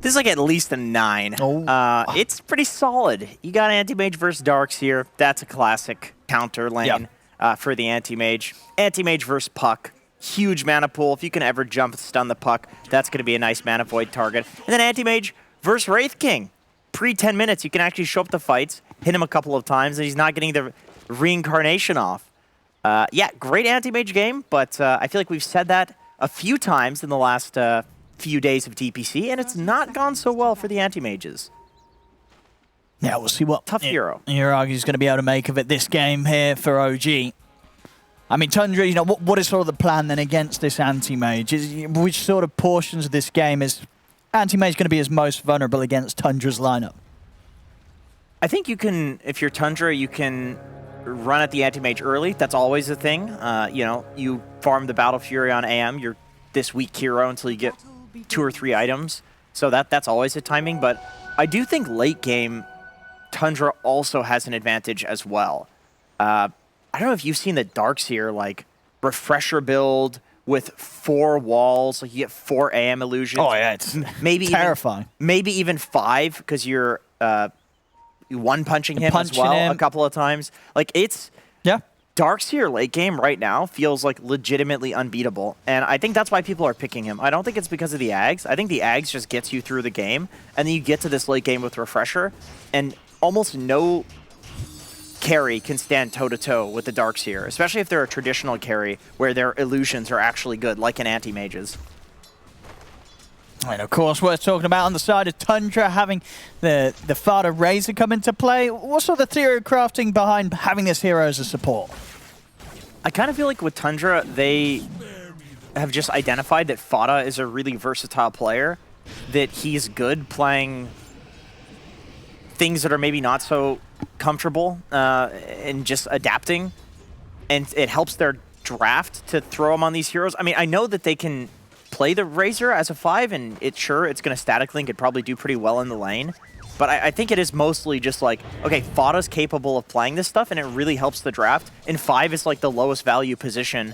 This is like at least a 9. It's pretty solid. You got Anti-Mage versus Darks here. That's a classic counter lane for the Anti-Mage. Anti-Mage versus Puck. Huge mana pool. If you can ever jump and stun the Puck, that's going to be a nice mana void target. And then Anti-Mage versus Wraith King. Pre-10 minutes, you can actually show up the fights, hit him a couple of times, and he's not getting the reincarnation off. Yeah, great Anti-Mage game, but I feel like we've said that a few times in the last few days of DPC, and it's not gone so well for the Anti-Mages. Yeah, we'll see what tough hero Yuragi's going to be able to make of it this game here for OG. I mean, Tundra, you know, what is sort of the plan then against this Anti-Mage? Which sort of portions of this game is Anti-Mage going to be his most vulnerable against Tundra's lineup? I think you can, if you're Tundra, you can run at the Anti-Mage early. That's always a thing. You know, you farm the Battle Fury on AM. You're this weak hero until you get 2 or 3 items. So that's always a timing. But I do think late game, Tundra also has an advantage as well. I don't know if you've seen the Darks here, like refresher build with 4 walls. Like you get 4 AM illusions. Oh yeah, it's maybe terrifying. Maybe even 5 because you're one-punching him as well a couple of times. Like it's Darks here late game right now feels like legitimately unbeatable. And I think that's why people are picking him. I don't think it's because of the Ags. I think the Ags just gets you through the game. And then you get to this late game with Refresher. And almost no carry can stand toe-to-toe with the Darks here. Especially if they're a traditional carry where their illusions are actually good, like an Anti-Mages. And of course, we're talking about on the side of Tundra having the Fada Razor come into play. What's sort of the theory of crafting behind having this hero as a support? I kind of feel like with Tundra, they have just identified that Fada is a really versatile player, that he's good playing things that are maybe not so comfortable and just adapting. And it helps their draft to throw him on these heroes. I mean, I know that they can play the Razor as a 5, and it's going to static link. It'd probably do pretty well in the lane. But I think it is mostly just like, okay, Fada's capable of playing this stuff, and it really helps the draft. And 5 is like the lowest value position,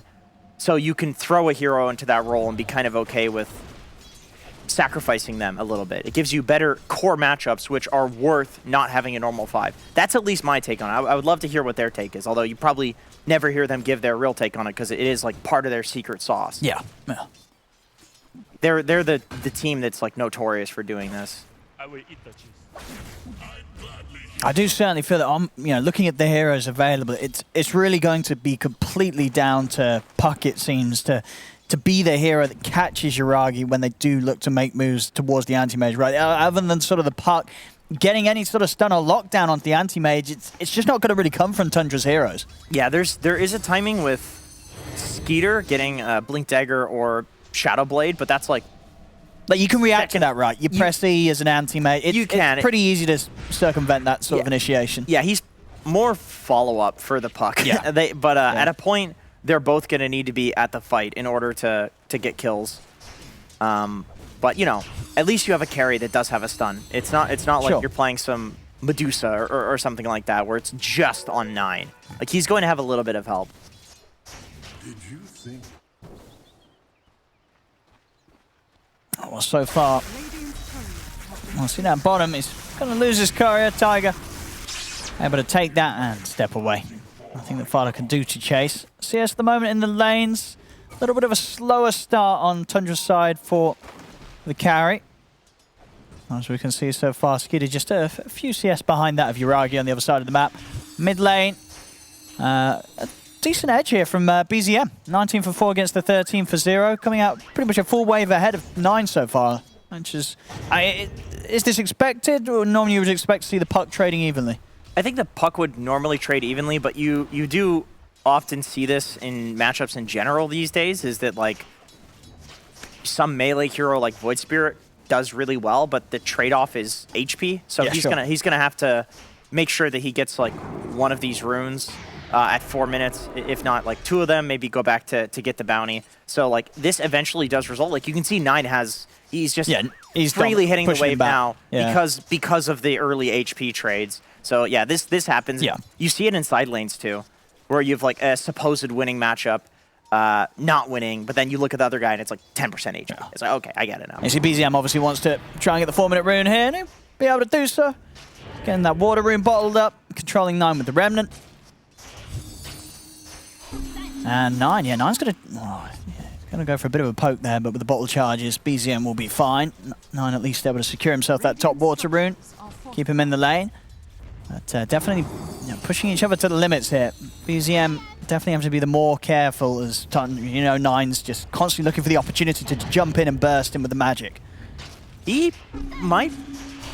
so you can throw a hero into that role and be kind of okay with sacrificing them a little bit. It gives you better core matchups, which are worth not having a normal 5. That's at least my take on it. I would love to hear what their take is, although you probably never hear them give their real take on it because it is like part of their secret sauce. Yeah. They're the team that's like notorious for doing this. I will eat the cheese. I do certainly feel that looking at the heroes available, it's really going to be completely down to Puck, it seems, to be the hero that catches Yuragi when they do look to make moves towards the Anti-Mage, right? Other than sort of the Puck getting any sort of stun or lockdown onto the Anti-Mage, it's just not going to really come from Tundra's heroes. Yeah, there is a timing with Skeeter getting Blink Dagger or Shadow Blade, but that's like you can react to that, right? You press E as an Anti-Mage. It's pretty easy to circumvent that sort of initiation. Yeah, he's more follow-up for the Puck. Yeah. At a point, they're both going to need to be at the fight in order to get kills. But, you know, at least you have a carry that does have a stun. It's not like you're playing some Medusa or something like that where it's just on 9. Like, he's going to have a little bit of help. Did you think? Well, so far, well, see that bottom, he's going to lose his courier, Tiger. Able to take that and step away. Nothing that Fada can do to chase. CS at the moment in the lanes. A little bit of a slower start on Tundra's side for the carry. As we can see so far, Skiddy just a few CS behind that of Yuragi on the other side of the map. Mid lane, a decent edge here from BZM. 19 for 4 against the 13 for 0. Coming out pretty much a full wave ahead of 9 so far. Which is this expected, or normally you would expect to see the Puck trading evenly? I think the Puck would normally trade evenly, but you do often see this in matchups in general these days, is that like some melee hero like Void Spirit does really well, but the trade-off is HP. So he's gonna have to make sure that he gets like one of these runes at 4 minutes, if not like 2 of them, maybe go back to get the bounty. So like this eventually does result. Like you can see 9 he's just he's freely hitting the wave now because of the early HP trades. So yeah, this happens. Yeah. You see it in side lanes too, where you have like a supposed winning matchup. not winning, but then you look at the other guy and it's like 10% HP. Yeah. It's like, okay, I get it now. You see BZM obviously wants to try and get the 4-minute rune here, and he'll be able to do so. Getting that water rune bottled up, controlling 9 with the Remnant. And 9, yeah, 9's going to go for a bit of a poke there, but with the bottle charges, BZM will be fine. 9 at least able to secure himself that top water rune, keep him in the lane. But definitely pushing each other to the limits here. BZM definitely have to be the more careful as, Nine's just constantly looking for the opportunity to jump in and burst in with the magic. He might...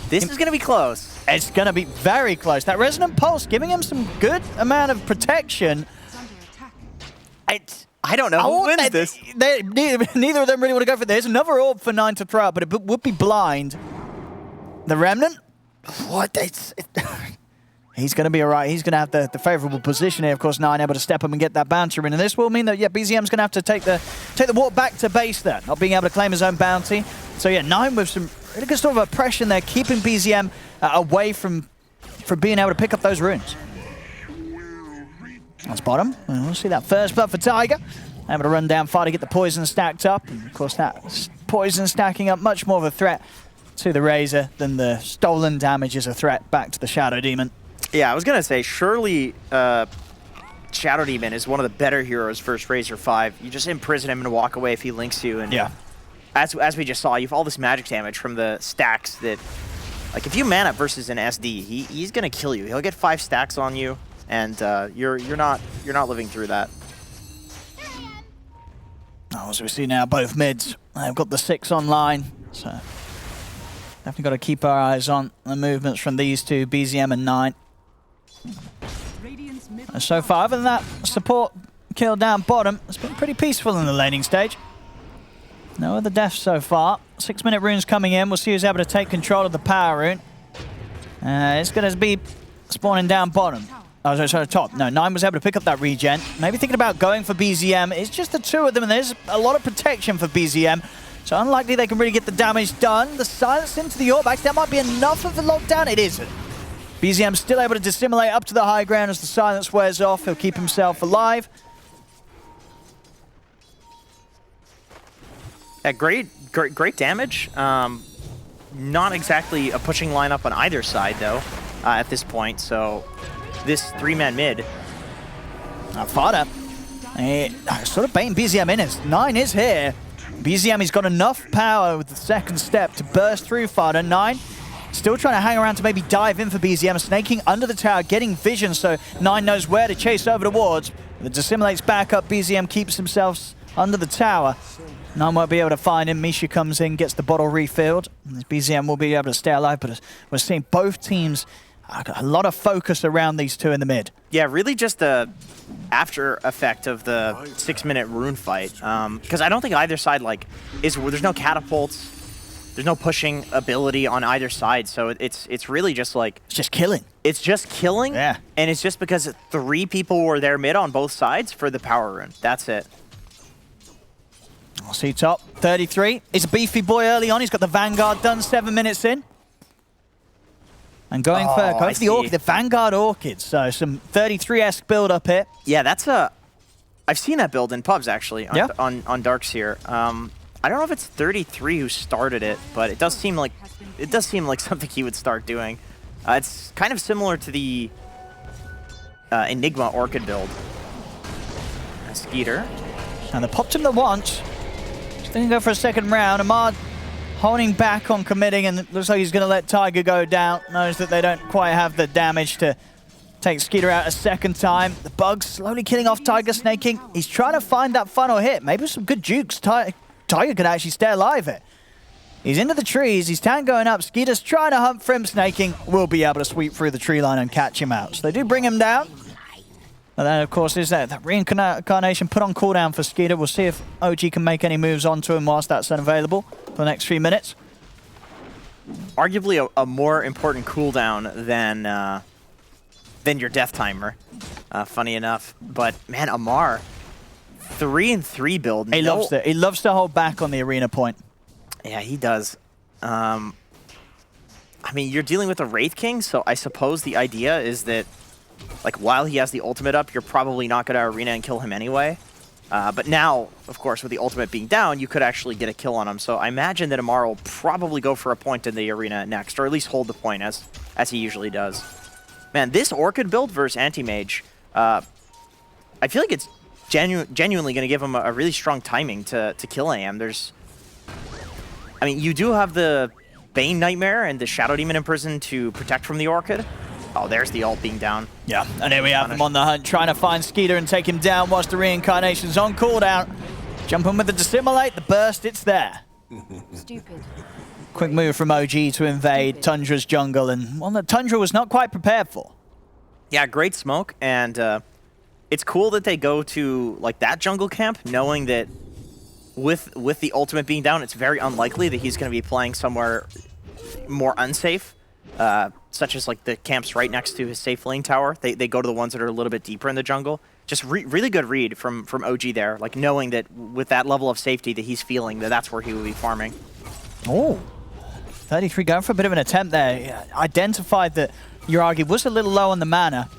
This is going to be close. It's going to be very close. That Resonant Pulse giving him some good amount of protection. I don't know who wins this. Neither of them really want to go for this. Another orb for 9 to throw out, but it would be blind. The Remnant? What? He's going to be all right. He's going to have the favorable position here. Of course, 9 able to step up and get that bounty in. And this will mean that, yeah, BZM's going to have to take the walk back to base there, not being able to claim his own bounty. So, yeah, 9 with some really good sort of oppression there, keeping BZM away from being able to pick up those runes. That's bottom. We'll see that first blood for Tiger. Able to run down far to get the poison stacked up. And of course, that poison stacking up much more of a threat to the Razor than the stolen damage is a threat back to the Shadow Demon. Yeah, I was going to say, surely Shadow Demon is one of the better heroes versus Razor 5. You just imprison him and walk away if he links you. And yeah. As we just saw, you have all this magic damage from the stacks that, like, if you man up versus an SD, he's going to kill you. He'll get 5 stacks on you. And you're not living through that. As we see now, both mids they've got the 6 online, so definitely got to keep our eyes on the movements from these two, BZM and 9. And so far, other than that support kill down bottom, it's been pretty peaceful in the laning stage. No other deaths so far. 6-minute runes coming in. We'll see who's able to take control of the power rune. It's going to be spawning down bottom. Oh, sorry, top. No, 9 was able to pick up that regen. Maybe thinking about going for BZM. It's just the 2 of them, and there's a lot of protection for BZM. So unlikely they can really get the damage done. The silence into the Orbax, that might be enough of the lockdown. It isn't. BZM still able to dissimulate up to the high ground as the silence wears off. He'll keep himself alive. Yeah, great damage. Not exactly a pushing lineup on either side, though, at this point. So this 3-man mid. Fada. Sort of baiting BZM in as 9 is here. BZM has got enough power with the second step to burst through Fada. 9 still trying to hang around to maybe dive in for BZM, snaking under the tower, getting vision so 9 knows where to chase over towards. The dissimulates back up, BZM keeps himself under the tower. 9 won't be able to find him. Misha comes in, gets the bottle refilled. BZM will be able to stay alive, but we're seeing both teams a lot of focus around these 2 in the mid. Yeah, really just the after effect of the 6-minute rune fight. Because I don't think either side, like, there's no catapults, there's no pushing ability on either side. So it's really just like... It's just killing. It's just killing. Yeah. And it's just because 3 people were there mid on both sides for the power rune. That's it. I'll see top. 33. He's a beefy boy early on. He's got the Vanguard done 7 minutes in. And going for the Orchid, the Vanguard Orchid. So some 33-esque build up here. Yeah, that's a... I've seen that build in pubs, actually, on Darks here. I don't know if it's 33 who started it, but it does seem like something he would start doing. It's kind of similar to the Enigma Orchid build. Skeeter. And they popped him the once. Just going to go for a second round. Ahmad holding back on committing, and it looks like he's going to let Tiger go down. Knows that they don't quite have the damage to take Skeeter out a second time. The Bug slowly killing off Tiger, snaking. He's trying to find that final hit. Maybe with some good jukes, Tiger can actually stay alive here. He's into the trees. He's tangoing up. Skeeter's trying to hunt for him, snaking. Will be able to sweep through the tree line and catch him out. So they do bring him down. And then, of course, is that reincarnation put on cooldown for Skeeter. We'll see if OG can make any moves onto him whilst that's unavailable for the next 3 minutes. Arguably a more important cooldown than your death timer, funny enough. But, man, Amar, 3-3 build. He loves to hold back on the arena point. Yeah, he does. I mean, you're dealing with a Wraith King, so I suppose the idea is that, like, while he has the ultimate up, you're probably not going to arena and kill him anyway. But now, of course, with the ultimate being down, you could actually get a kill on him. So I imagine that Amaro will probably go for a point in the arena next, or at least hold the point as he usually does. Man, this Orchid build versus Anti-Mage, I feel like it's genuinely going to give him a really strong timing to kill AM. I mean, you do have the Bane Nightmare and the Shadow Demon Imprison to protect from the Orchid. Oh, there's the ult being down. Yeah, and here we have him on the hunt, trying to find Skeeter and take him down whilst the Reincarnation's on cooldown. Jumping with the Dissimulate, the burst, it's there. Stupid. Quick move from OG to invade Tundra's jungle, and one that Tundra was not quite prepared for. Yeah, great smoke, and it's cool that they go to like that jungle camp, knowing that with the ultimate being down, it's very unlikely that he's going to be playing somewhere more unsafe. Such as like the camps right next to his safe lane tower. They go to the ones that are a little bit deeper in the jungle. Just really good read from OG there, like knowing that with that level of safety that he's feeling, that's where he will be farming. Oh, 33 going for a bit of an attempt there. Identified that Yuragi was a little low on the mana.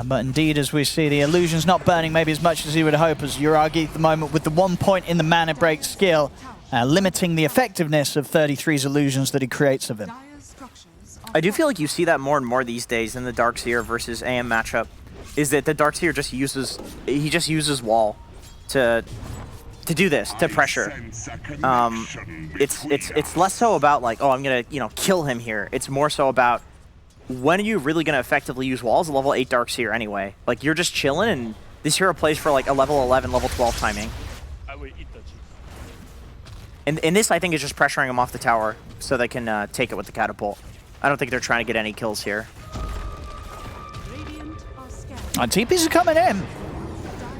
But indeed, as we see, the illusion's not burning maybe as much as he would hope, as Yuragi at the moment with the 1 point in the mana break skill, limiting the effectiveness of 33's illusions that he creates of him. I do feel like you see that more and more these days in the Darkseer versus AM matchup, is that the Darkseer just uses wall to do this, to pressure. It's less so about like, oh, I'm gonna kill him here. It's more so about when are you really gonna effectively use walls? A level 8 Darkseer anyway. Like you're just chilling, and this hero plays for like a level 11, level 12 timing. And this I think is just pressuring him off the tower so they can take it with the catapult. I don't think they're trying to get any kills here. And TPs are coming in.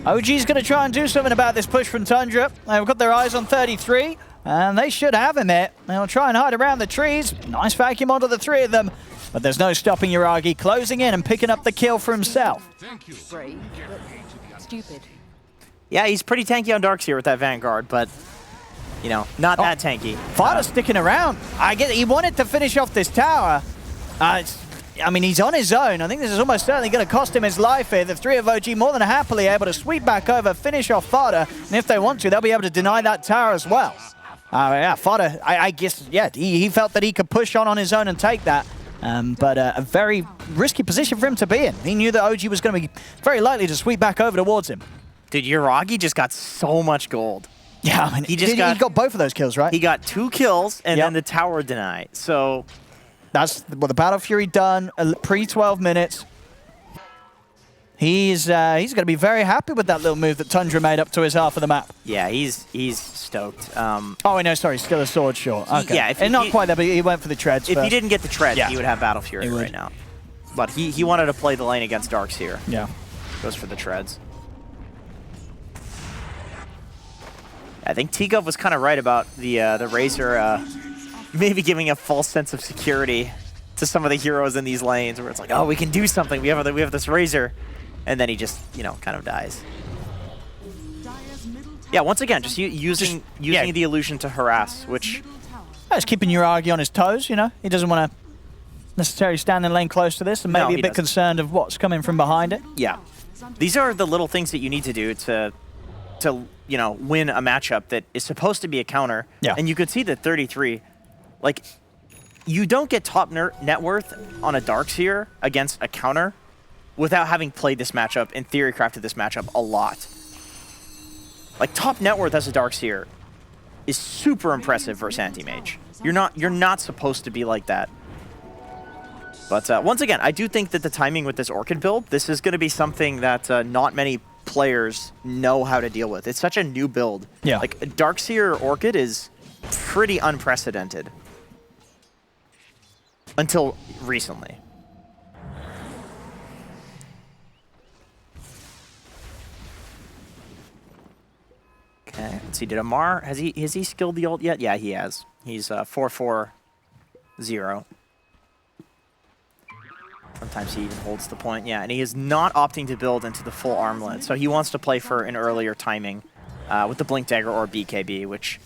OG's going to try and do something about this push from Tundra. They've got their eyes on 33, and they should have him hit. They'll try and hide around the trees. Nice vacuum onto the three of them. But there's no stopping Yuragi closing in and picking up the kill for himself. Brave, but stupid. Yeah, he's pretty tanky on Darkseer with that Vanguard, but not that tanky. Fada's sticking around. I get it. He wanted to finish off this tower. I mean, he's on his own. I think this is almost certainly going to cost him his life here. The three of OG more than happily able to sweep back over, finish off Fada, and if they want to, they'll be able to deny that tower as well. Yeah, Fada, I guess, yeah, he felt that he could push on his own and take that. But a very risky position for him to be in. He knew that OG was going to be very likely to sweep back over towards him. Dude, Yuragi just got so much gold. Yeah, I mean, he got both of those kills, right? He got 2 kills and then the tower denied. So that's the Battle Fury done pre-12 minutes. He's going to be very happy with that little move that Tundra made up to his half of the map. Yeah, he's stoked. Oh, no, sorry, still a sword short. Okay. Yeah, and not quite that, but he went for the treads. If he didn't get the treads, he would have Battle Fury right now. But he wanted to play the lane against Darkseer. Yeah. Goes for the treads. I think T-Gov was kind of right about the Razor maybe giving a false sense of security to some of the heroes in these lanes, where it's like, oh, we can do something. We have this Razor, and then he just kind of dies. Yeah, once again, just using the illusion to harass, which just keeping Yuragi on his toes. He doesn't want to necessarily stand in lane close to this, and maybe a bit concerned of what's coming from behind it. Yeah, these are the little things that you need to do to win a matchup that is supposed to be a counter. Yeah. And you could see that 33, like, you don't get top net worth on a Darkseer against a counter without having played this matchup and theory crafted this matchup a lot. Like, top net worth as a Darkseer is super impressive versus Anti-Mage. You're not supposed to be like that. But once again, I do think that the timing with this Orchid build, this is going to be something that not many players know how to deal with. It's such a new build. Yeah. Like, Darkseer Orchid is pretty unprecedented. Until recently. Okay, let's see, did Amar, has he skilled the ult yet? Yeah, he has. He's 4-4-0. Sometimes he even holds the point. Yeah, and he is not opting to build into the full armlet. So he wants to play for an earlier timing with the Blink Dagger or BKB, which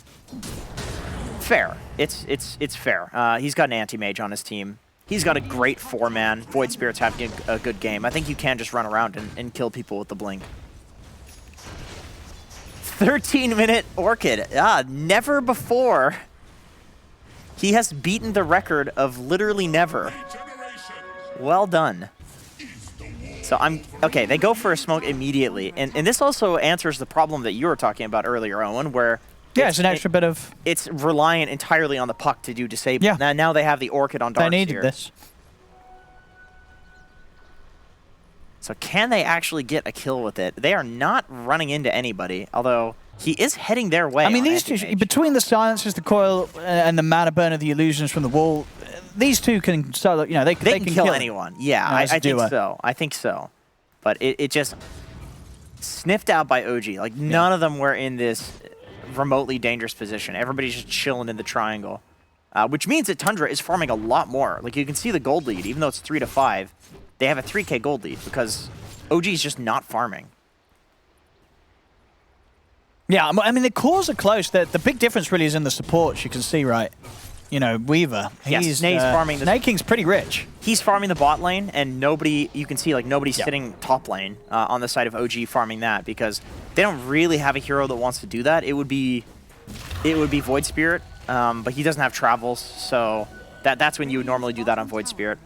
fair. It's fair. He's got an Anti-Mage on his team. He's got a great 4-man. Void Spirit's having a good game. I think you can just run around and kill people with the Blink. 13-minute Orchid. Never before. He has beaten the record of literally never. Well done. So okay, they go for a smoke immediately. And this also answers the problem that you were talking about earlier, Owen, where yeah, it's an extra bit of... It's reliant entirely on the puck to do disable. Yeah. Now they have the Orchid on Dark They needed here. this. So can they actually get a kill with it? They are not running into anybody, although he is heading their way. I mean, these two, between the silences, the coil, and the mana burner, the illusions from the wall, these two can start, they can kill anyone. Yeah, I think so. I think so. But it just sniffed out by OG. Like, none of them were in this remotely dangerous position. Everybody's just chilling in the triangle, which means that Tundra is farming a lot more. Like, you can see the gold lead, even though it's 3-5. They have a 3K gold lead because OG is just not farming. Yeah, I mean, the cores are close. The big difference really is in the supports, you can see, right? Weaver. Snake's farming. Snaking's pretty rich. He's farming the bot lane, and you can see, like, nobody's sitting top lane on the side of OG farming that because they don't really have a hero that wants to do that. It would be Void Spirit, but he doesn't have travels, so that's when you would normally do that on Void Spirit.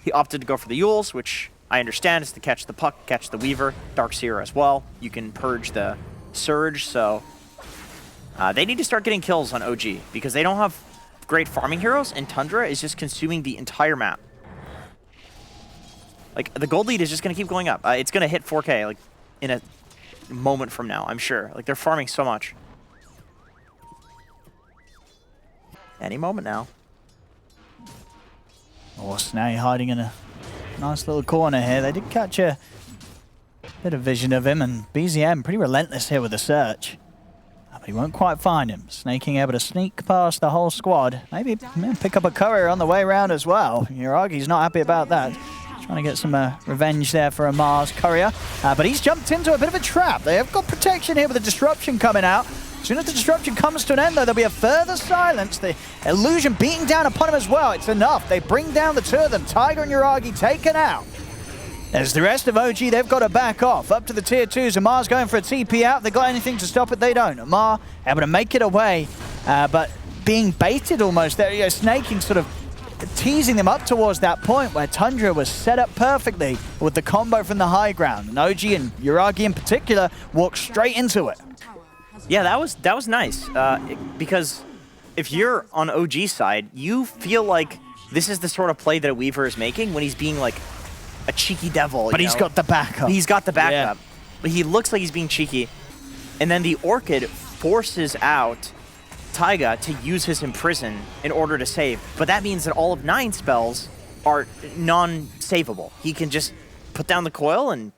He opted to go for the Yules, which I understand is to catch the puck, catch the Weaver, Darkseer as well. You can purge the Surge, so they need to start getting kills on OG because they don't have great farming heroes, and Tundra is just consuming the entire map. Like, the gold lead is just going to keep going up. It's going to hit 4K, like, in a moment from now, I'm sure. Like, they're farming so much. Any moment now. Oh, Snay hiding in a nice little corner here. They did catch a bit of vision of him, and BZM pretty relentless here with the search. But he won't quite find him. Snaking able to sneak past the whole squad. Maybe pick up a courier on the way around as well. Yuragi's not happy about that. Trying to get some revenge there for a Mars courier. But he's jumped into a bit of a trap. They have got protection here with the disruption coming out. As soon as the disruption comes to an end, though, there'll be a further silence. The illusion beating down upon him as well. It's enough. They bring down the two of them. Tiger and Yuragi taken out. As the rest of OG, they've got to back off. Up to the tier 2s. Amar's going for a TP out. They got anything to stop it? They don't. Amar able to make it away, but being baited almost there. Snaking sort of teasing them up towards that point where Tundra was set up perfectly with the combo from the high ground. And OG and Yuragi in particular walked straight into it. Yeah, that was nice, because if you're on OG's side, you feel like this is the sort of play that a Weaver is making when he's being like a cheeky devil. But he's got the backup. He's got the backup. But he looks like he's being cheeky. And then the Orchid forces out Taiga to use his Imprison in order to save. But that means that all of 9 spells are non-savable. He can just put down the coil, and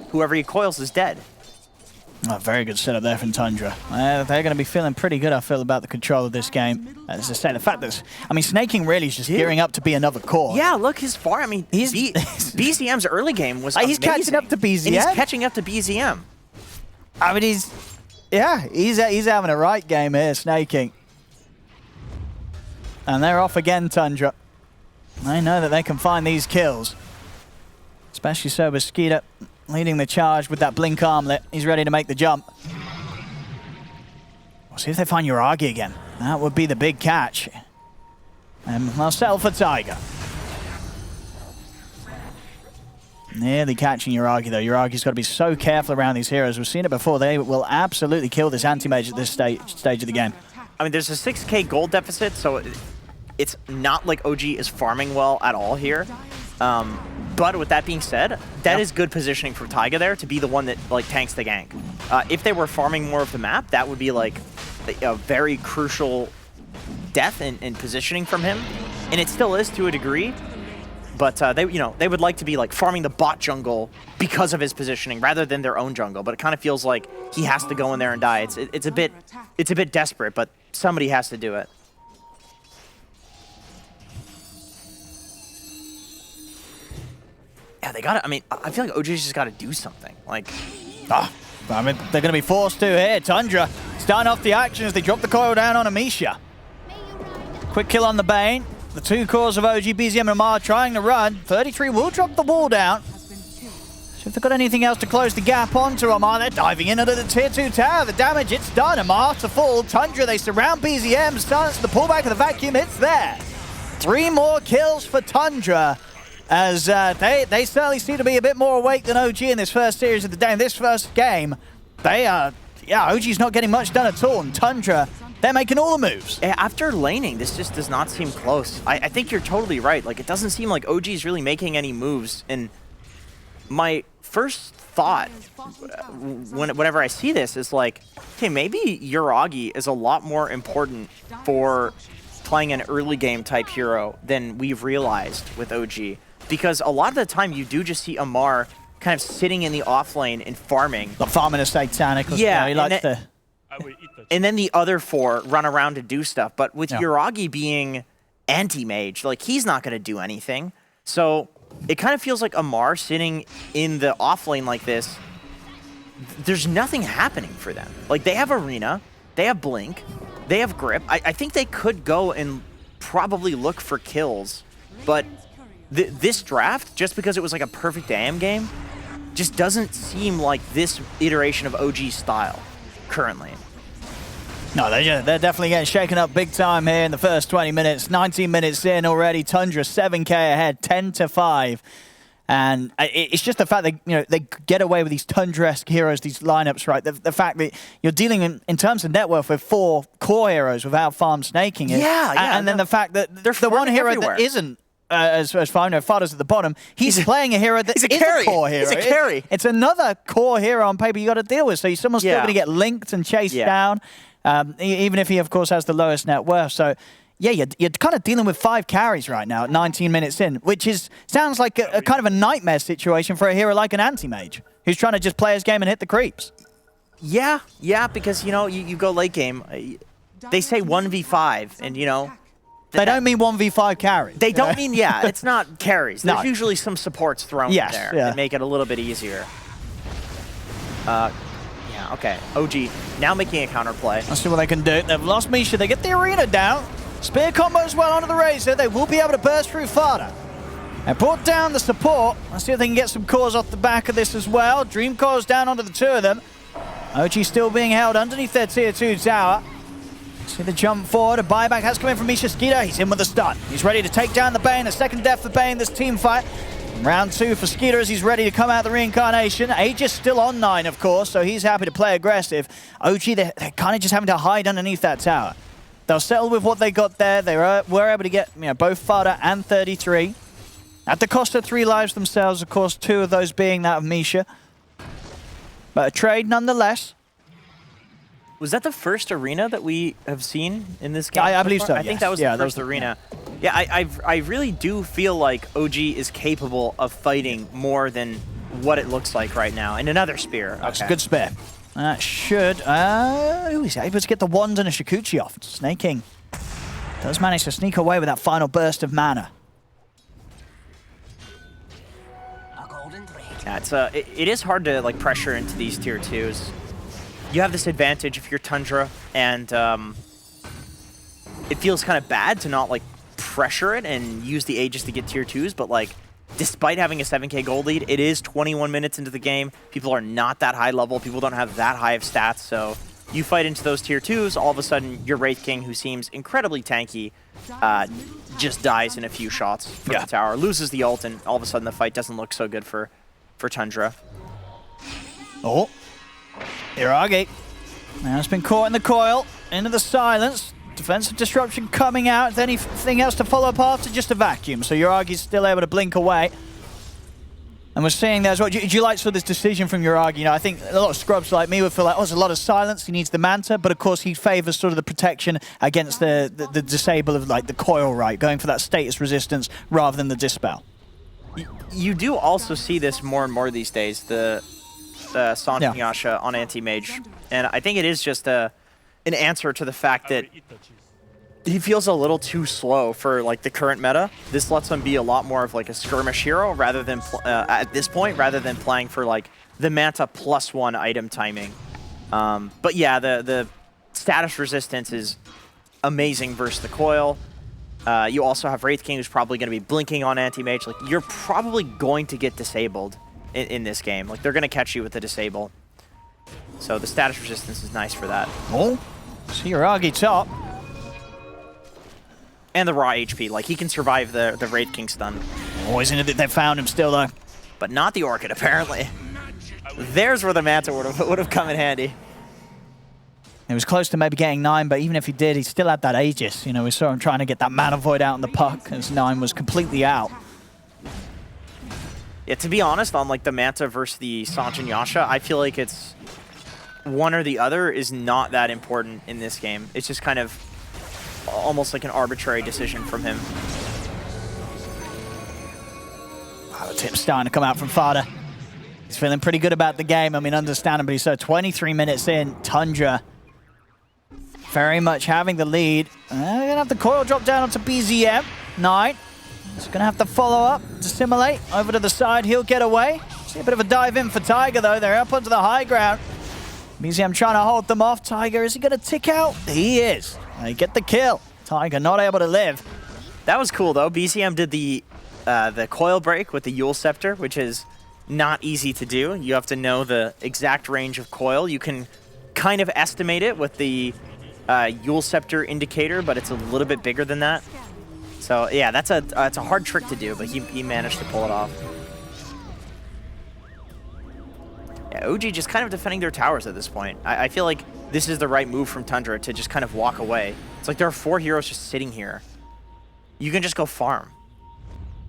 whoever he coils is dead. Oh, very good setup there from Tundra. They're going to be feeling pretty good, I feel, about the control of this game. As I say, the fact that, I mean, Snaking really is just gearing up to be another core. Yeah, look, his farm. I mean, BZM's early game was he's amazing. catching up to BZM. And he's catching up to BZM. I mean, he's having a right game here, Snaking. And they're off again, Tundra. They know that they can find these kills. Especially so with Skeeter leading the charge with that blink armlet. He's ready to make the jump. We'll see if they find Yuragi again. That would be the big catch. And they'll settle for Tiger. Nearly catching Yuragi, though. Yuragi's got to be so careful around these heroes. We've seen it before. They will absolutely kill this anti-mage at this stage of the game. I mean, there's a 6K gold deficit, so it's not like OG is farming well at all here. But with that being said, that is good positioning for Taiga there to be the one that like tanks the gank. If they were farming more of the map, that would be like a very crucial death in positioning from him, and it still is to a degree. But they would like to be like farming the bot jungle because of his positioning rather than their own jungle. But it kind of feels like he has to go in there and die. It's a bit desperate, but somebody has to do it. Yeah, they got to. I mean, I feel like OG's just got to do something. Like, I mean, they're going to be forced to here. Tundra starting off the action as they drop the coil down on Amisha. Quick kill on the Bane. The two cores of OG, BZM and Amar trying to run. 33 will drop the wall down. So if they've got anything else to close the gap onto Amar, they're diving in under the tier 2 tower. The damage, it's done. Amar to fall. Tundra, they surround BZM. Silence the pullback of the vacuum, it's there. 3 more kills for Tundra, as they certainly seem to be a bit more awake than OG in this first series of the day. In this first game, they are, OG's not getting much done at all, and Tundra, they're making all the moves. After laning, this just does not seem close. I think you're totally right. Like, it doesn't seem like OG's really making any moves, and my first thought whenever I see this is like, okay, maybe Yuragi is a lot more important for playing an early game type hero than we've realized with OG. Because a lot of the time you do just see Amar kind of sitting in the off lane and farming. But farming a Satanic. Yeah, he likes to... And then the other 4 run around to do stuff. But with Yuragi being anti-mage, like, he's not going to do anything. So it kind of feels like Amar sitting in the off lane like this, there's nothing happening for them. Like, they have Arena, they have Blink, they have Grip. I think they could go and probably look for kills, but this draft, just because it was like a perfect AM game, just doesn't seem like this iteration of OG style currently. No, they're definitely getting shaken up big time here in the first 20 minutes. 19 minutes in already. Tundra 7k ahead, 10-5. And it's just the fact that they get away with these Tundra-esque heroes, these lineups, right? The fact that you're dealing in terms of net worth with 4 core heroes without farm snaking it. Yeah. And then the fact that they're the one hero everywhere. that isn't, as far as I know, Fada's at the bottom. He's playing a hero that is a core hero. He's a carry. It's another core hero on paper you got to deal with. So someone's still going to get linked and chased down. Even if he, of course, has the lowest net worth. So, yeah, you're kind of dealing with 5 carries right now at 19 minutes in, which sounds like a kind of a nightmare situation for a hero like an anti-mage, who's trying to just play his game and hit the creeps. Yeah, because, you go late game, they say 1v5, and, they don't mean 1v5 carries. They don't mean, it's not carries. There's usually some supports thrown in there that make it a little bit easier. Okay, OG now making a counterplay. Let's see what they can do. They've lost Misha. They get the arena down. Spear combos well onto the Razor. They will be able to burst through Fada. And brought down the support. Let's see if they can get some cores off the back of this as well. Dream cores down onto the 2 of them. OG still being held underneath their tier 2 tower. See the jump forward. A buyback has come in from Misha Skeeter. He's in with a stun. He's ready to take down the Bane. A second death for Bane this team fight. Round 2 for Skeeter as he's ready to come out the reincarnation. Aegis still on 9, of course, so he's happy to play aggressive. OG, they're kind of just having to hide underneath that tower. They'll settle with what they got there. They were able to get both Fada and 33. At the cost of 3 lives themselves, of course, 2 of those being that of Misha. But a trade nonetheless. Was that the first arena that we have seen in this game? I believe so, I think that was the first arena. Yeah, I really do feel like OG is capable of fighting more than what it looks like right now. And another spear. That's a good spear. That should... he's able to get the wand and a Shikuchi off. Snaking does manage to sneak away with that final burst of mana. Yeah, it is hard to pressure into these tier 2s. You have this advantage if you're Tundra, and it feels kind of bad to not pressure it and use the Aegis to get tier 2s, but despite having a 7k gold lead, it is 21 minutes into the game. People are not that high level. People don't have that high of stats, so you fight into those tier 2s, all of a sudden your Wraith King, who seems incredibly tanky, just dies in a few shots from the tower, loses the ult, and all of a sudden the fight doesn't look so good for Tundra. Oh, Iragi. Now it's been caught in the coil, into the silence. Defensive disruption coming out. Is there anything else to follow up after? Just a vacuum. So Yuragi's still able to blink away. And we're seeing there as well. Do you like this decision from Yuragi? I think a lot of scrubs like me would feel like, there's a lot of silence. He needs the Manta, but of course he favors sort of the protection against the disable of the coil, right? Going for that status resistance rather than the dispel. You do also see this more and more these days, the Santi Yasha on anti-mage. And I think it is just an answer to the fact that he feels a little too slow for the current meta. This lets him be a lot more of a skirmish hero rather than at this point, rather than playing for the Manta +1 item timing. But yeah, the status resistance is amazing versus the coil. You also have Wraith King, who's probably going to be blinking on anti-mage. You're probably going to get disabled. in this game. Like, they're going to catch you with the disable. So the status resistance is nice for that. Oh, see Yuragi top. And the raw HP. Like, he can survive the Wraith King stun. Oh, isn't it that they found him still, though? But not the Orchid, apparently. There's where the Manta would have come in handy. He was close to maybe getting 9, but even if he did, he still had that Aegis. You know, we saw him trying to get that Mana Void out in the puck as 9 was completely out. Yeah, to be honest, on like the Manta versus the Sanch and Yasha, I feel like it's one or the other is not that important in this game. It's just kind of almost like an arbitrary decision from him. Oh, the tip's starting to come out from Fada. He's feeling pretty good about the game. I mean, understandably so. 23 minutes in, Tundra very much having the lead. They're going to have the coil drop down onto BZM. 9. He's going to have to follow up, dissimulate over to the side. He'll get away. See a bit of a dive in for Tiger, though. They're up onto the high ground. BZM trying to hold them off. Tiger, is he going to tick out? He is. They get the kill. Tiger not able to live. That was cool, though. BZM did the coil break with the Yule Scepter, which is not easy to do. You have to know the exact range of coil. You can kind of estimate it with the Yule Scepter indicator, but it's a little bit bigger than that. So yeah, that's a hard trick to do, but he managed to pull it off. Yeah, OG just kind of defending their towers at this point. I feel like this is the right move from Tundra to just kind of walk away. It's like there are 4 heroes just sitting here. You can just go farm.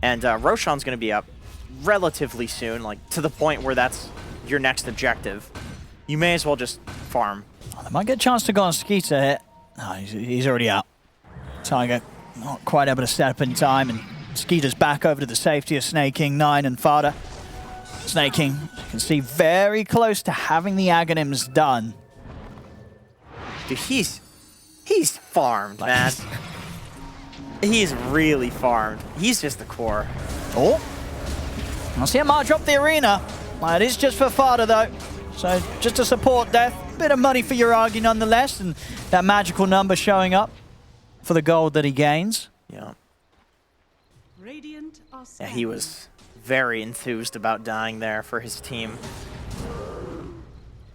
And Roshan's going to be up relatively soon, like to the point where that's your next objective. You may as well just farm. Oh, they might get a chance to go on Skeeter here. No, he's already out. Tiger not quite able to set up in time, and Skeeter's back over to the safety of Snake King, 9 and Fada. Snake King, you can see, very close to having the Aghanims done. Dude, he's farmed, man. He's really farmed. He's just the core. Oh, I'll see Amar drop the arena. Well, it is just for Fada, though. So just to support Death. Bit of money for Yuragi nonetheless, and that magical number showing up for the gold that he gains. Yeah. Yeah, he was very enthused about dying there for his team.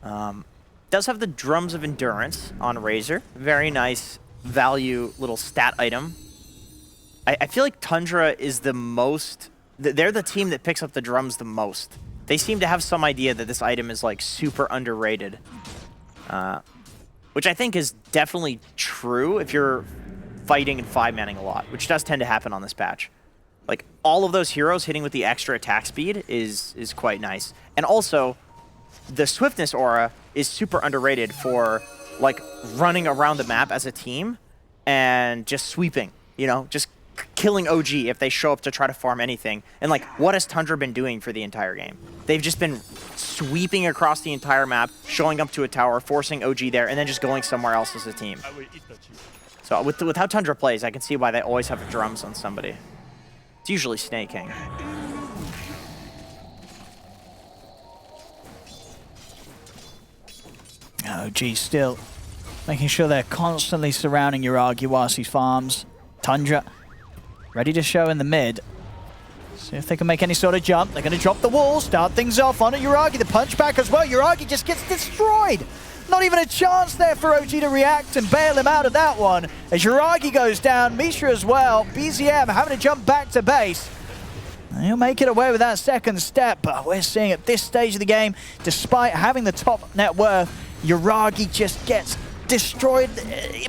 Does have the Drums of Endurance on Razor. Very nice value little stat item. I feel like Tundra is the most... They're the team that picks up the drums the most. They seem to have some idea that this item is like super underrated. Which I think is definitely true if you're fighting and 5-manning a lot, which does tend to happen on this patch. Like, all of those heroes hitting with the extra attack speed is quite nice. And also, the Swiftness aura is super underrated for, like, running around the map as a team and just sweeping, you know, just killing OG if they show up to try to farm anything. And, like, what has Tundra been doing for the entire game? They've just been sweeping across the entire map, showing up to a tower, forcing OG there, and then just going somewhere else as a team. So with how Tundra plays, I can see why they always have drums on somebody. It's usually Snake King. OG still making sure they're constantly surrounding Yuragi whilst he farms. Tundra ready to show in the mid. See if they can make any sort of jump. They're going to drop the wall, start things off on it. Yuragi, the punch back as well. Yuragi just gets destroyed. Not even a chance there for OG to react and bail him out of that one. As Yuragi goes down, Mishra as well. BZM having to jump back to base. And he'll make it away with that second step, but we're seeing at this stage of the game, despite having the top net worth, Yuragi just gets destroyed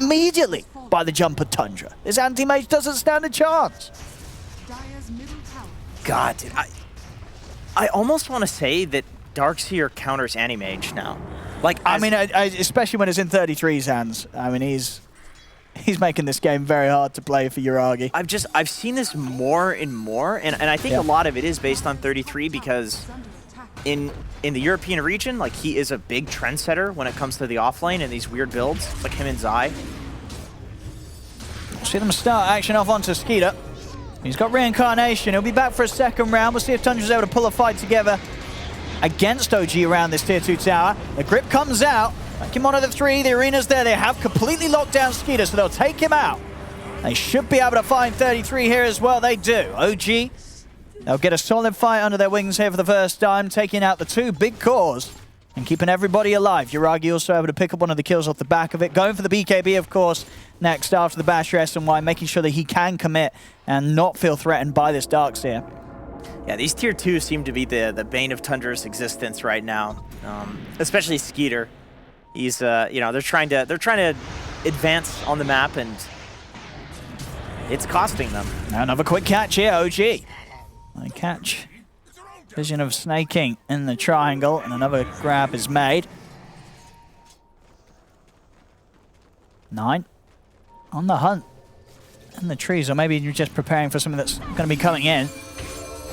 immediately by the jump of Tundra. This anti-mage doesn't stand a chance. God, dude, I almost want to say that Darkseer counters anti-mage now. Like, I mean, especially when it's in 33's hands. I mean, he's making this game very hard to play for Yuragi. I've seen this more and more, and I think a lot of it is based on 33 because in the European region, like, he is a big trendsetter when it comes to the offlane and these weird builds, like him and Zai. See them start action off onto Skeeter. He's got Reincarnation. He'll be back for a second round. We'll see if Tundra's able to pull a fight together against OG around this tier 2 tower. The grip comes out. Back him onto the 3. The arena's there. They have completely locked down Skeeter, so they'll take him out. They should be able to find 33 here as well. They do. OG They'll get a solid fight under their wings here for the first time, taking out the two big cores and keeping everybody alive. Yuragi also able to pick up one of the kills off the back of it. Going for the BKB, of course, next after the Bash S&Y, making sure that he can commit and not feel threatened by this Darkseer. Yeah, these tier 2 seem to be the bane of Tundra's existence right now, especially Skeeter. He's, you know, they're trying to advance on the map, and it's costing them. Another quick catch here, OG. They catch vision of snaking in the triangle, and another grab is made. 9 on the hunt in the trees, or maybe you're just preparing for something that's going to be coming in.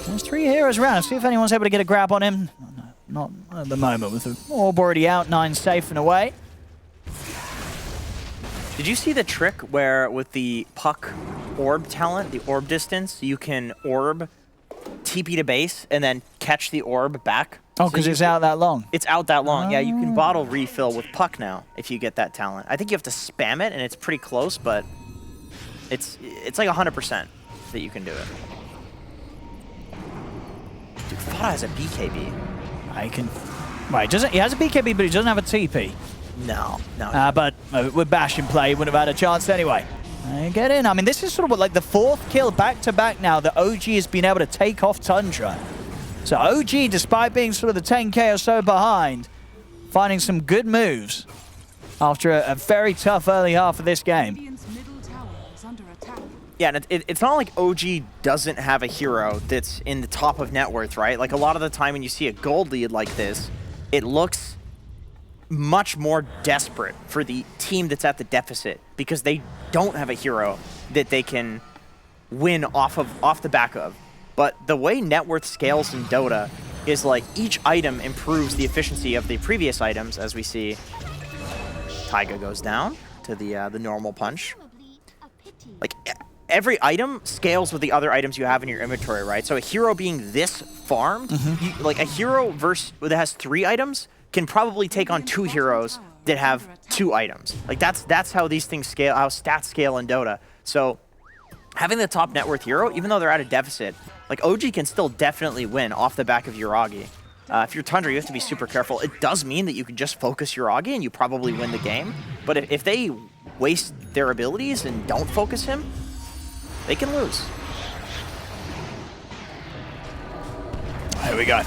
There's 3 heroes around. Let's see if anyone's able to get a grab on him. No, not at the moment, with the orb already out, 9 safe and away. Did you see the trick where with the puck orb talent, the orb distance, you can orb TP to base and then catch the orb back? Oh, because it's out that long. It's out that long. Yeah, you can bottle refill with puck now if you get that talent. I think you have to spam it, and it's pretty close, but it's like 100% that you can do it. Dude, Fada has a BKB. He can. Right, he has a BKB, but he doesn't have a TP. No. But with Bash in play, he wouldn't have had a chance anyway. Get in. I mean, this is sort of what, like the 4th kill back-to-back now that OG has been able to take off Tundra. So OG, despite being sort of the 10k or so behind, finding some good moves after a very tough early half of this game. Yeah, and it's not like OG doesn't have a hero that's in the top of net worth, right? Like a lot of the time when you see a gold lead like this, it looks much more desperate for the team that's at the deficit because they don't have a hero that they can win off the back of. But the way net worth scales in Dota is like each item improves the efficiency of the previous items, as we see. Taiga goes down to the normal punch. Like every item scales with the other items you have in your inventory, right? So a hero being this farmed, like a hero that has 3 items can probably take on 2 heroes that have 2 items. Like that's how these things scale, how stats scale in Dota. So having the top net worth hero, even though they're at a deficit, like OG can still definitely win off the back of Yuragi. If you're Tundra, you have to be super careful. It does mean that you can just focus Yuragi and you probably win the game. But if they waste their abilities and don't focus him, they can lose. Here we go.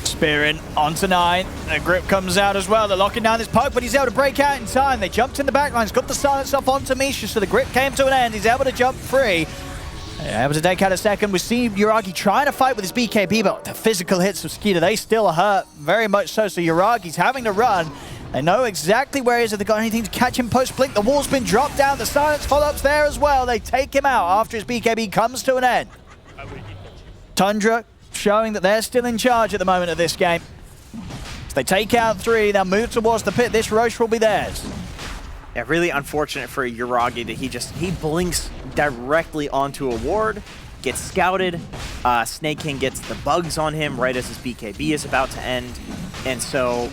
Spear in onto 9. The grip comes out as well. They're locking down this poke, but he's able to break out in time. They jumped in the back lines, got the silence off onto Misha, so the grip came to an end. He's able to jump free. Able to take out a second. We see Yuragi trying to fight with his BKB, but the physical hits of Skeeter, they still hurt very much so. So Yuragi's having to run. They know exactly where he is. If they've got anything to catch him post-blink, the wall's been dropped down. The silence follow-up's there as well. They take him out after his BKB comes to an end. Tundra showing that they're still in charge at the moment of this game. So they take out 3, they'll move towards the pit. This Roche will be theirs. Yeah, really unfortunate for Yuragi that he blinks directly onto a ward, gets scouted. Snake King gets the bugs on him right as his BKB is about to end. And so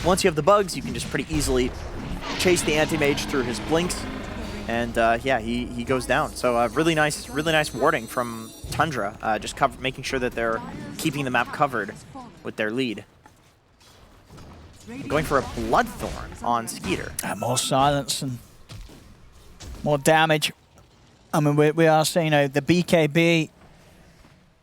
once you have the bugs, you can just pretty easily chase the anti-mage through his blinks. And yeah, he goes down. So really nice warding from Tundra, just making sure that they're keeping the map covered with their lead. Going for a Bloodthorn on Skeeter. More silence and more damage. I mean, we are seeing, the BKB,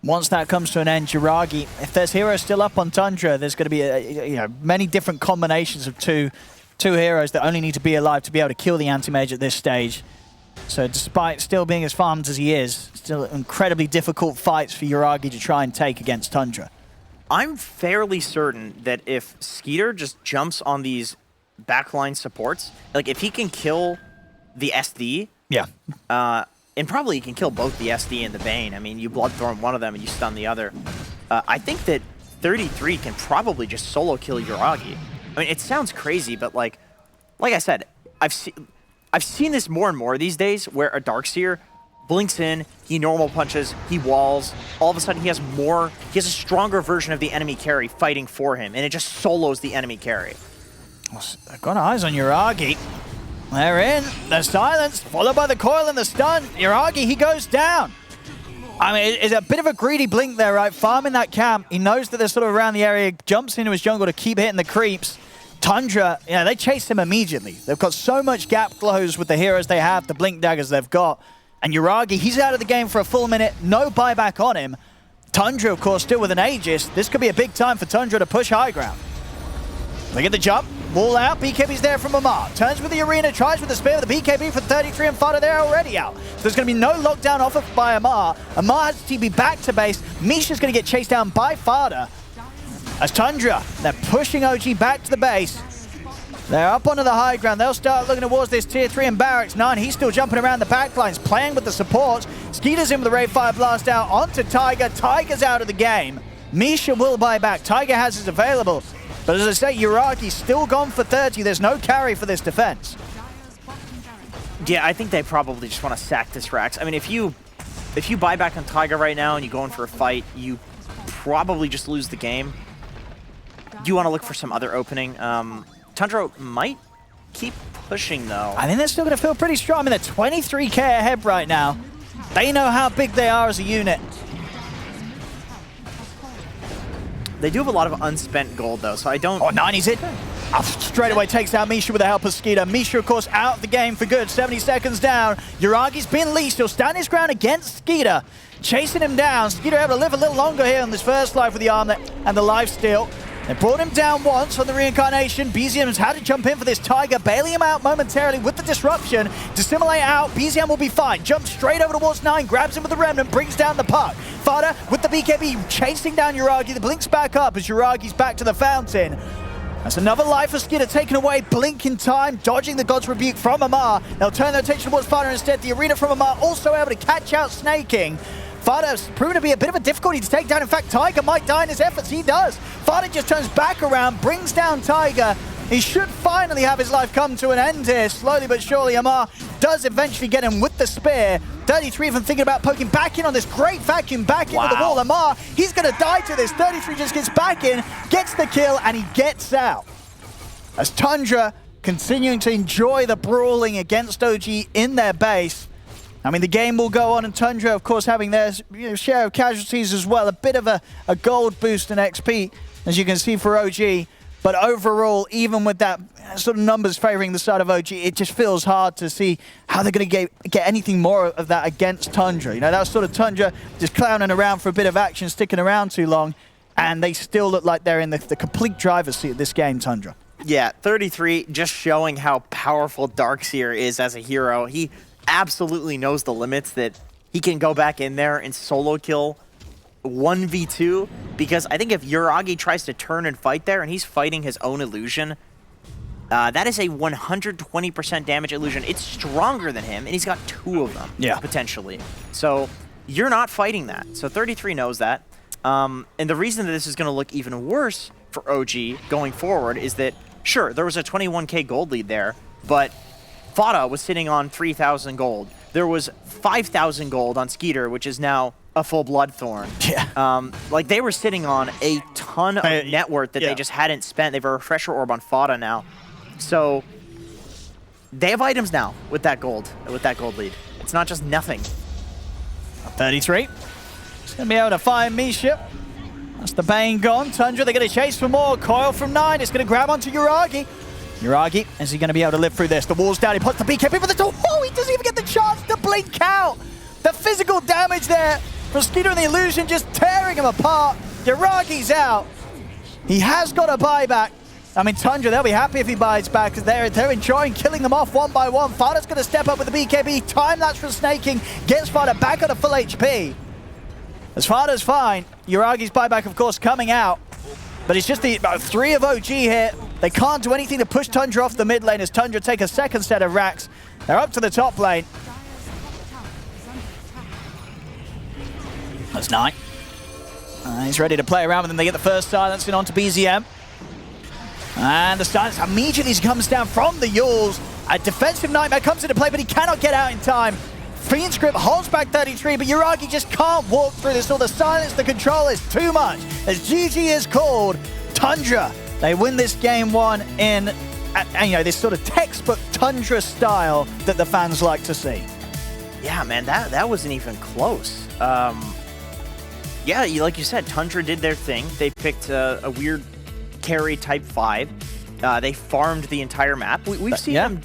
once that comes to an end, Yuragi, if there's heroes still up on Tundra, there's going to be many different combinations of two heroes that only need to be alive to be able to kill the anti-mage at this stage. So despite still being as farmed as he is, still incredibly difficult fights for Yuragi to try and take against Tundra. I'm fairly certain that if Skeeter just jumps on these backline supports, like if he can kill the SD, yeah, and probably he can kill both the SD and the Bane. I mean, you Bloodthorn one of them and you stun the other. I think that 33 can probably just solo kill Yuragi. I mean, it sounds crazy, but like I said, I've seen this more and more these days where a Darkseer blinks in, he normal punches, he walls, all of a sudden he has a stronger version of the enemy carry fighting for him, and it just solos the enemy carry. They've got eyes on Yuragi. They're in, the silence, followed by the coil and the stun. Yuragi, he goes down. I mean, it's a bit of a greedy blink there, right? Farming that camp. He knows that they're sort of around the area, jumps into his jungle to keep hitting the creeps. Tundra, they chase him immediately. They've got so much gap close with the heroes they have, the blink daggers they've got. And Yuragi, he's out of the game for a full minute, no buyback on him. Tundra, of course, still with an Aegis. This could be a big time for Tundra to push high ground. They get the jump, wall out, BKB's there from Amar. Turns with the arena, tries with the spear with the BKB for 33 and Fada there already out. So there's going to be no lockdown offer by Amar. Amar has to TP back to base. Misha's going to get chased down by Fada. As Tundra, they're pushing OG back to the base. They're up onto the high ground. They'll start looking towards this tier 3 and Barracks. Nine, he's still jumping around the backlines, playing with the supports. Skeeter's in with the Ray Fire Blast out onto Tiger. Tiger's out of the game. Misha will buy back. Tiger has his available. But as I say, Yuragi's still gone for 30. There's no carry for this defense. Yeah, I think they probably just want to sack this Rax. I mean, if you buy back on Tiger right now and you go in for a fight, you probably just lose the game. You want to look for some other opening. Tundra might keep pushing, though. I think they're still going to feel pretty strong. I mean, they're 23k ahead right now. They know how big they are as a unit. They do have a lot of unspent gold, though, so I don't... Oh, 90's it. Straight away takes out Misha with the help of Skeeter. Misha, of course, out of the game for good. 70 seconds down. Yuragi's been leased. He'll stand his ground against Skeeter. Chasing him down. Skeeter able to live a little longer here on this first life with the arm and the lifesteal. They brought him down once on the reincarnation. BZM's had to jump in for this Tiger, bailing him out momentarily with the disruption. Dissimulate out, BZM will be fine. Jumps straight over towards 9, grabs him with the remnant, brings down the puck. Fada with the BKB chasing down Yuragi. The blinks back up as Yuragi's back to the fountain. That's another life for Skeeter taken away. Blink in time, dodging the God's Rebuke from Amar. They'll turn their attention towards Fada instead. The arena from Amar also able to catch out Snaking. Fada's proven to be a bit of a difficulty to take down. In fact, Tiger might die in his efforts. He does. Fada just turns back around, brings down Tiger. He should finally have his life come to an end here. Slowly but surely, Amar does eventually get him with the spear. 33 even thinking about poking back in on this great vacuum back into the wall. Amar, he's going to die to this. 33 just gets back in, gets the kill, and he gets out. As Tundra continuing to enjoy the brawling against OG in their base. I mean, the game will go on, and Tundra, of course, having their share of casualties as well. A bit of a gold boost in XP, as you can see for OG. But overall, even with that sort of numbers favoring the side of OG, it just feels hard to see how they're going to get anything more of that against Tundra. You know, that was sort of Tundra just clowning around for a bit of action, sticking around too long, and they still look like they're in the complete driver's seat of this game, Tundra. Yeah, 33 just showing how powerful Darkseer is as a hero. He absolutely knows the limits that he can go back in there and solo kill 1v2, because I think if Yuragi tries to turn and fight there and he's fighting his own illusion, that is a 120% damage illusion. It's stronger than him, and he's got 2 of them, potentially. So you're not fighting that. So 33 knows that. And the reason that this is going to look even worse for OG going forward is that, sure, there was a 21k gold lead there, but Fada was sitting on 3,000 gold. There was 5,000 gold on Skeeter, which is now a full Bloodthorn. Yeah. Like, they were sitting on a ton of net worth that they just hadn't spent. They have a Refresher Orb on Fada now. So they have items now with that gold lead. It's not just nothing. 33. He's going to be able to find Misha. That's the Bane gone. Tundra, they're going to chase for more. Coil from 9. It's going to grab onto Yuragi. Yuragi, is he going to be able to live through this? The wall's down. He puts the BKB for the door. Oh, he doesn't even get the chance to blink out. The physical damage there from Skeeter and the illusion just tearing him apart. Yuragi's out. He has got a buyback. I mean, Tundra, they'll be happy if he buys back, because they're enjoying killing them off one by one. Fada's going to step up with the BKB. Time lapse from Snaking. Gets Fada back on a full HP. As Fada's fine. Yuragi's buyback, of course, coming out. But it's just the 3 of OG here. They can't do anything to push Tundra off the mid lane as Tundra take a second set of racks. They're up to the top lane. That's 9. He's ready to play around with them. They get the first silencing onto BZM. And the silence immediately comes down from the Yules. A defensive nightmare comes into play, but he cannot get out in time. Fiend Script holds back 33, but Yuragi just can't walk through this. All the silence, the control is too much. As GG is called, Tundra, they win this game 1 in, you know, this sort of textbook Tundra style that the fans like to see. Yeah, man, that wasn't even close. Yeah, like you said, Tundra did their thing. They picked a weird carry type 5. They farmed the entire map. We've seen them